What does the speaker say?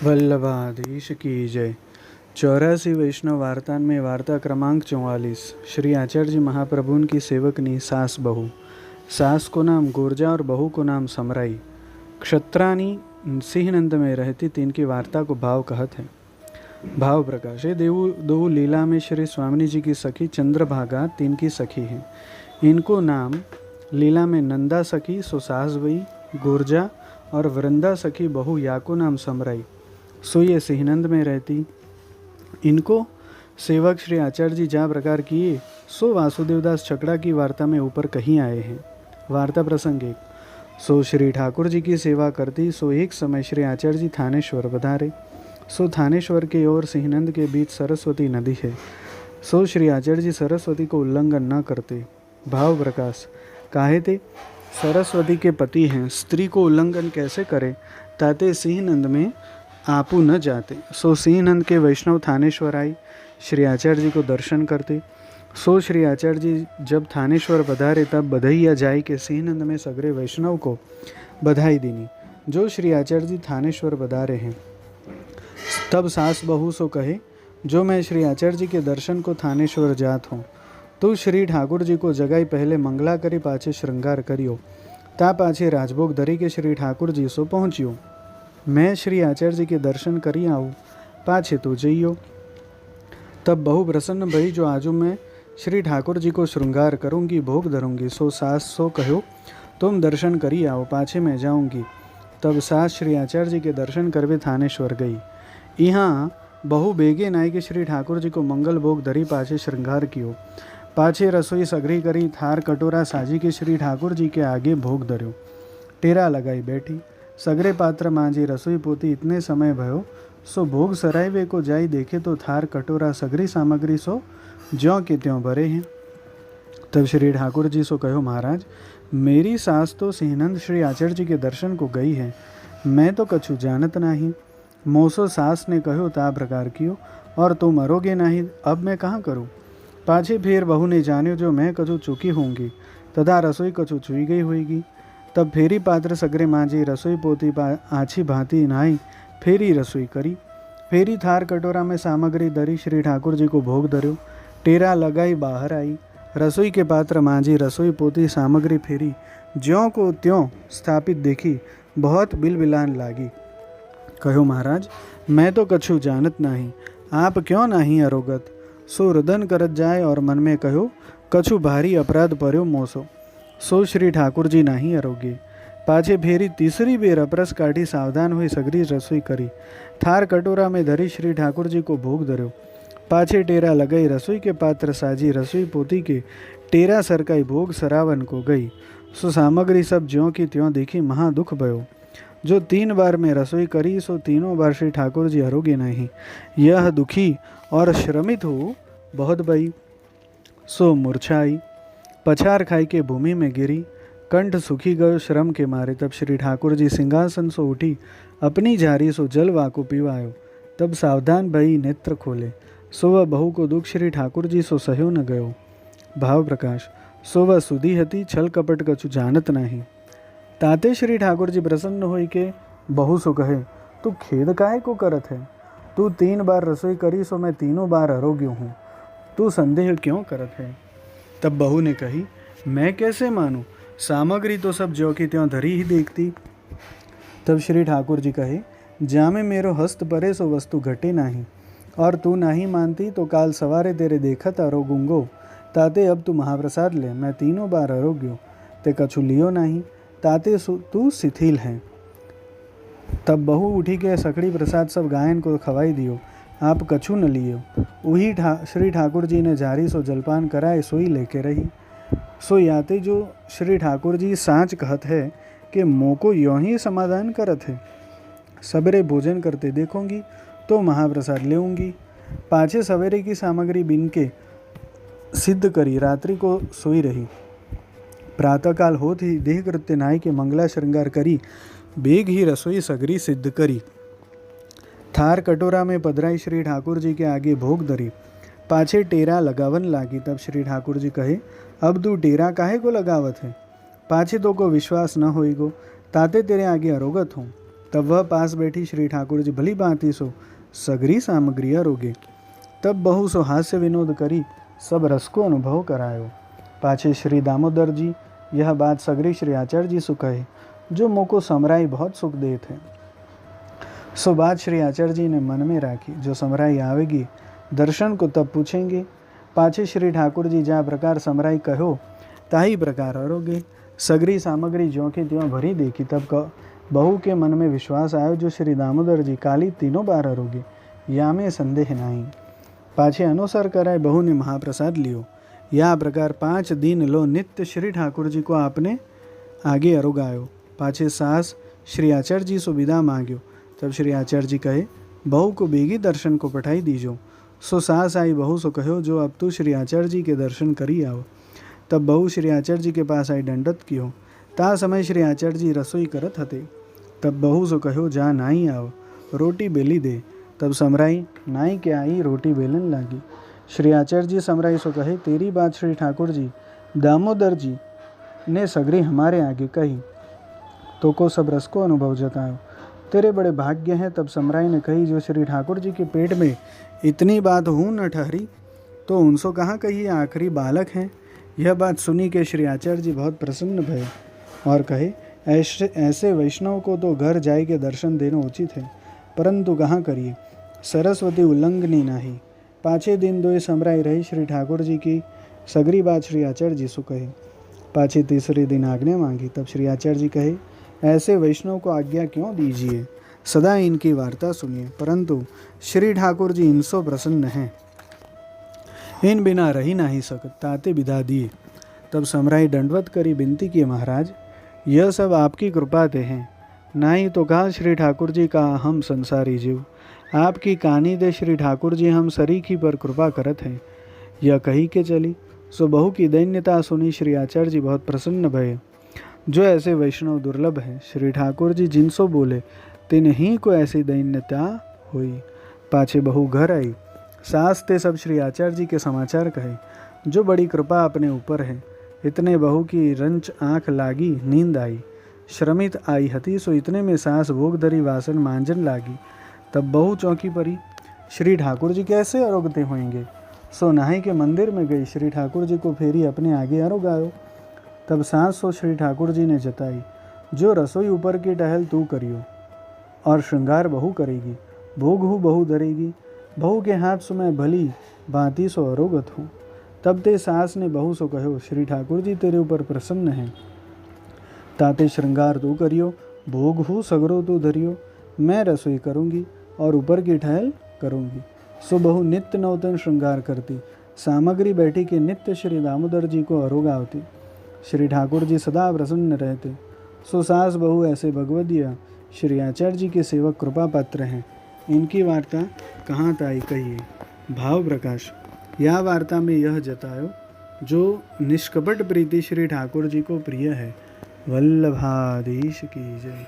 वल्लभाधीश की जय। 84 वैष्णव वार्ता में वार्ता क्रमांक 44। श्री आचार्य जी महाप्रभु की सेवकनी सास बहू। सास को नाम गुर्जा और बहू को नाम समराई। क्षत्रानी सिंहनंद में रहती तीन की वार्ता को भाव कहत है। भाव प्रकाश है। दो लीला में श्री स्वामी जी की सखी चंद्रभागा तीन की सखी है। इनको नाम लीला में नंदा सखी सो सास बई गुर्जा और वृंदा सखी बहू या को नाम समराई सो ये सिंहनंद में रहती। इनको सेवक श्री आचार्य जी जा प्रकार किए सो वासुदेवदास छकड़ा की वार्ता में ऊपर कहीं आए हैं। वार्ता प्रसंग 1। सो श्री ठाकुर जी की सेवा करती सो एक समय श्री आचार्य जी थानेश्वर पधारे। सो थानेश्वर के ओर सिंहनंद के बीच सरस्वती नदी है। सो श्री आचार्य जी सरस्वती को उल्लंघन न करते। भाव प्रकाश काहे थे सरस्वती के पति हैं, स्त्री को उल्लंघन कैसे करे ताते सिंहनंद में आपू न जाते। सो सिंहनंद के वैष्णव थानेश्वर आई श्री आचार्य जी को दर्शन करते। सो श्री आचार्य जी जब थानेश्वर पधारे तब बधैया जाई के सिंहनंद में सगरे वैष्णव को बधाई दीनी। जो श्री आचार्य जी थानेश्वर पधारे हैं तब सास बहू सो कहे जो मैं श्री आचार्य जी के दर्शन को थानेश्वर जात हूँ तो श्री ठाकुर जी को जगाई पहले मंगला करी पाछे श्रृंगार करियो ता पाछे राजभोग धरी के श्री ठाकुर जी सो पहुँचियो। मैं श्री आचार्य जी के दर्शन करी आऊँ पाछे तो जइयो। तब बहु प्रसन्न भई जो आजू मैं श्री ठाकुर जी को श्रृंगार करूँगी भोग धरूँगी। सो सास सो कहो तुम दर्शन करी आओ पाछे मैं जाऊँगी। तब सास श्री आचार्य जी के दर्शन करवे थानेश्वर गई। यहाँ बहु बेगे नाई के श्री ठाकुर जी को मंगल भोग धरी पाछे श्रृंगार कियो। पाछे रसोई सगरी करी थार कटोरा साजी के श्री ठाकुर जी के आगे भोग धर्यो। टेरा लगाई बैठी सगरे पात्र मांझी रसोई पोती इतने समय भयो सो भोग सरायवे को जाई देखे तो थार कटोरा सगरी सामग्री सो ज्यों के त्यों भरे हैं। तब श्री ठाकुर जी सो कहो महाराज मेरी सास तो सिंहनंद श्री आचार्य जी के दर्शन को गई है, मैं तो कछु जानत नहीं। मोसो सास ने कहो ता प्रकार कियो और तुम मरोगे नहीं, अब मैं कहाँ करूँ। पाछे फिर बहू ने जान्यो जो मैं कछु चुकी होंगी तथा रसोई कछु छुई गई होगी। तब फेरी पात्र सगरे मांझी रसोई पोती आछी भांति नाई फेरी रसोई करी। फेरी थार कटोरा में सामग्री धरी श्री ठाकुर जी को भोग धर्यो। टेरा लगाई बाहर आई रसोई के पात्र मांझी रसोई पोती सामग्री फेरी ज्यों को त्यों स्थापित देखी बहुत बिलबिलान लागी। कहो महाराज मैं तो कछु जानत नहीं, आप क्यों नहीं अरोगत। सो रुदन करत जाए और मन में कहो कछु भारी अपराध पर्यो मोसो। सो श्री ठाकुर जी नहीं अरोगे। पाछे फेरी तीसरी बेर अपरस काढ़ी सावधान हुई सगरी रसोई करी। थार कटोरा में धरी श्री ठाकुर जी को भोग धर्यो। पाछे टेरा लगाई रसोई के पात्र साजी रसोई पोती के टेरा सरकाई भोग सरावन को गई। सो सामग्री सब ज्यों की त्यों देखी महा दुख भयो। जो 3 बार में रसोई करी सो तीनों बार श्री ठाकुर जी अरोगे नहीं। यह दुखी और श्रमित हो बहुत बई। सो मूर्छाई पछार खाई के भूमि में गिरी, कंठ सुखी गयो श्रम के मारे। तब श्री ठाकुर जी सिंहासन सो उठी अपनी झारी सो जल वाको पीवायो। तब सावधान भई नेत्र खोले सो वह बहू को दुख श्री ठाकुर जी सो सहयो न गयो। भाव प्रकाश सो वह सुधी हती छल कपट कछु जानत नहीं। ताते श्री ठाकुर जी प्रसन्न होई के बहू सो कहे तू खेद काहे को करत है। तू 3 बार रसोई करी सो मैं तीनों बार अरोग्य हूँ, तू संदेह क्यों करत है। तब बहू ने कही मैं कैसे मानूं, सामग्री तो सब ज्यों की त्यों धरी ही देखती। तब श्री ठाकुर जी कहे जामे मेरो हस्त परे सो वस्तु घटे नहीं, और तू नहीं मानती तो काल सवारे तेरे देखत अरोगूंगो। ताते अब तू महाप्रसाद ले, मैं तीनों बार अरोग्यो ते कछु लियो नहीं, ताते तू शिथिल है। तब बहू उठी के सखड़ी प्रसाद सब गायन को खवाई दियो, आप कछु न लियो। वही श्री ठाकुर जी ने जारी सो जलपान कराए सोई लेके रही। सो याते जो श्री ठाकुर जी सांच कहत है कि मोको यों ही समाधान करत है। सबरे भोजन करते देखूंगी तो महाप्रसाद लेऊंगी। पाछे सवेरे की सामग्री बिन के सिद्ध करी रात्रि को सोई रही। प्रातःकाल होत ही देह कृत्य नाई के मंगला श्रृंगार करी बेग ही रसोई सगरी सिद्ध करी। थार कटोरा में पधराई श्री ठाकुर जी के आगे भोग धरी। पाछे टेरा लगावन लागी। तब श्री ठाकुर जी कहे अब तू टेरा काहे को लगावत है। पाछे तो को विश्वास न होई गो ताते तेरे आगे अरोगत हूँ। तब वह पास बैठी श्री ठाकुर जी भली भांति सो सगरी सामग्री अरोगे। तब बहु सो हास्य विनोद करी सब रस को अनुभव करायो। पाछे श्री दामोदर जी यह बात सगरी श्री आचार्य जी सु कहे, जो मोको समराई बहुत सुख दे थे। सो बात श्री आचार्य जी ने मन में राखी, जो समराई आवेगी दर्शन को तब पूछेंगे। पाछे श्री ठाकुर जी जा प्रकार समराई कहो ताही प्रकार अरोगे। सगरी सामग्री ज्यों के त्यों भरी देखी, तब बहू के मन में विश्वास आयो, जो श्री दामोदर जी काली तीनों बार अरोगे, या में संदेह नहीं। पाछे अनुसार कराए बहू ने महाप्रसाद लियो। या प्रकार 5 दिन लो नित्य श्री ठाकुर जी को आपने आगे अरोगायो। पाछे सास श्री आचार्य जी सो विदा मांग्यो। तब श्री आचार्य जी कहे, बहू को बेगी दर्शन को पठाई दीजो। सो सास आई बहू सो कहो, जो अब तू श्री आचार्य जी के दर्शन करी आओ। तब बहू श्री आचार्य जी के पास आई दंडत कियो। ता समय श्री आचार्य जी रसोई करत हते। तब बहू सो कहो, जा नाई आओ, रोटी बेली दे। तब समराई नाई के आई रोटी बेलन लागी। श्री आचार्य जी समराई सो कहे, तेरी बात श्री ठाकुर जी दामोदर जी ने सगरी हमारे आगे कही, तो को सब रस को अनुभव जतायो, तेरे बड़े भाग्य हैं। तब समराई ने कही, जो श्री ठाकुर जी के पेट में इतनी बात हूँ न ठहरी, तो उनसो कहाँ कही आखिरी बालक हैं। यह बात सुनी के श्री आचार्य जी बहुत प्रसन्न भये और कहे, ऐसे वैष्णव को तो घर जाय के दर्शन देना उचित है, परंतु कहाँ करिए, सरस्वती उल्लंघनी नाही। पाछे दिन दोए समराई रही श्री ठाकुर जी की सगरी बात श्री आचार्य जी सु कहे। पाछे तीसरे दिन आज्ञा मांगी। तब श्री आचार्य जी कहे, ऐसे वैष्णव को आज्ञा क्यों दीजिए, सदा इनकी वार्ता सुनिए, परंतु श्री ठाकुर जी इनसो प्रसन्न हैं, इन बिना रही नहीं सकत, ताते विदा दिए। तब समराई दंडवत करी विनती की, महाराज यह सब आपकी कृपा ते हैं, नहीं तो कहा श्री ठाकुर जी का हम संसारी जीव, आपकी कहानी दे श्री ठाकुर जी हम सरीखी पर कृपा करत हैं। यह कही के चली। सो बहू की दैन्यता सुनी श्री आचार्य जी बहुत प्रसन्न भये, जो ऐसे वैष्णव दुर्लभ हैं। श्री ठाकुर जी जिनसो बोले तिन ही को ऐसी दैन्यता हुई। पाछे बहू घर आई। सास ते सब श्री आचार्य जी के समाचार कहे, जो बड़ी कृपा अपने ऊपर है। इतने बहू की रंच आँख लागी, नींद आई। श्रमित आई हती, सो इतने में सास भोग धरी वासन मांजन लागी। तब बहू चौकी परी, श्री ठाकुर जी कैसे अरोगते होंगे। सो नहाई के मंदिर में गई, श्री ठाकुर जी को फेरी अपने आगे अरोगायो। तब सास सो श्री ठाकुर जी ने जताई, जो रसोई ऊपर की टहल तू करियो और श्रृंगार बहू करेगी, भोग हूँ बहू धरेगी, बहू के हाथ सो मैं भली भांति सो अरोगत हूँ। तब ते सास ने बहू सो कहो, श्री ठाकुर जी तेरे ऊपर प्रसन्न हैं, ताते श्रृंगार तू करियो, भोग हूँ सगरो तू धरियो, मैं रसोई करूँगी और ऊपर की ठहल करूँगी। सो बहू नित्य नौतन श्रृंगार करती, सामग्री बैठी के नित्य श्री दामोदर जी को अरोगावती। श्री ठाकुर जी सदा प्रसन्न रहते। सो सास बहू ऐसे भगवदिया श्री आचार्य जी के सेवक कृपा पात्र हैं। इनकी वार्ता कहाँ ताई कहिए। भाव प्रकाश। यह वार्ता में यह जतायो, जो निष्कपट प्रीति श्री ठाकुर जी को प्रिय है। वल्लभाधीश की जय।